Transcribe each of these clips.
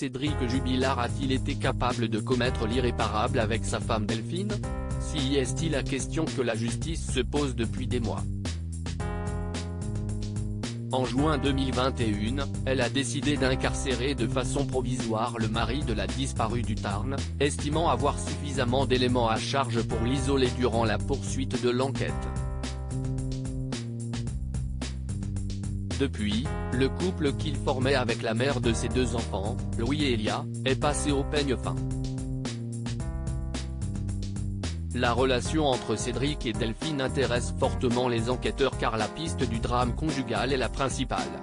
Cédric Jubilard a-t-il été capable de commettre l'irréparable avec sa femme Delphine? Si est la question que la justice se pose depuis des mois. En juin 2021, elle a décidé d'incarcérer de façon provisoire le mari de la disparue du Tarn, estimant avoir suffisamment d'éléments à charge pour l'isoler durant la poursuite de l'enquête. Depuis, le couple qu'il formait avec la mère de ses deux enfants, Louis et Elia, est passé au peigne fin. La relation entre Cédric et Delphine intéresse fortement les enquêteurs car la piste du drame conjugal est la principale.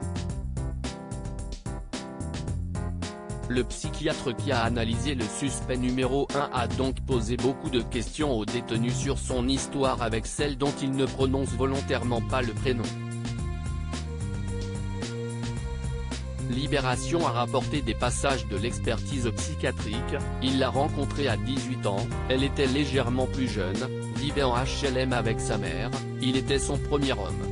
Le psychiatre qui a analysé le suspect numéro 1 a donc posé beaucoup de questions au détenu sur son histoire avec celle dont il ne prononce volontairement pas le prénom. Libération a rapporté des passages de l'expertise psychiatrique. Il l'a rencontrée à 18 ans, elle était légèrement plus jeune, vivait en HLM avec sa mère, il était son premier homme.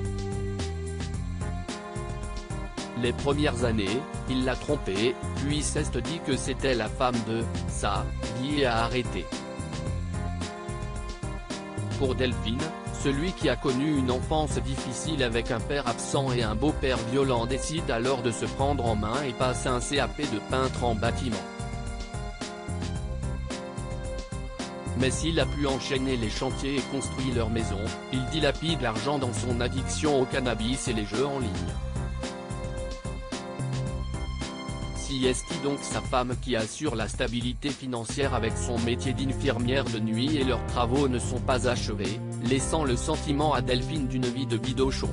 Les premières années, il l'a trompée, puis s'est dit que c'était la femme de sa vie et a arrêté. Pour Delphine, celui qui a connu une enfance difficile avec un père absent et un beau-père violent décide alors de se prendre en main et passe un CAP de peintre en bâtiment. Mais s'il a pu enchaîner les chantiers et construire leur maison, il dilapide l'argent dans son addiction au cannabis et les jeux en ligne. Si est donc sa femme qui assure la stabilité financière avec son métier d'infirmière de nuit et leurs travaux ne sont pas achevés, laissant le sentiment à Delphine d'une vie de bidochon.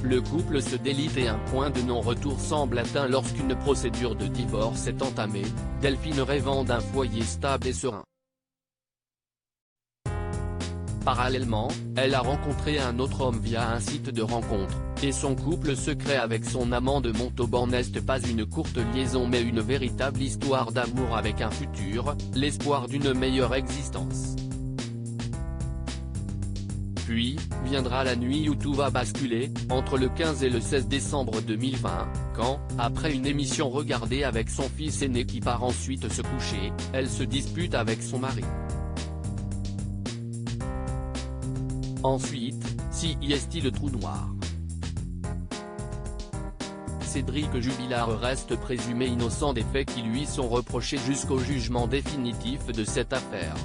Le couple se délite et un point de non-retour semble atteint lorsqu'une procédure de divorce est entamée, Delphine rêvant d'un foyer stable et serein. Parallèlement, elle a rencontré un autre homme via un site de rencontre, et son couple secret avec son amant de Montauban n'est pas une courte liaison mais une véritable histoire d'amour avec un futur, l'espoir d'une meilleure existence. Puis, viendra la nuit où tout va basculer, entre le 15 et le 16 décembre 2020, quand, après une émission regardée avec son fils aîné qui part ensuite se coucher, elle se dispute avec son mari. Ensuite, si est le trou noir. Cédric Jubilard reste présumé innocent des faits qui lui sont reprochés jusqu'au jugement définitif de cette affaire.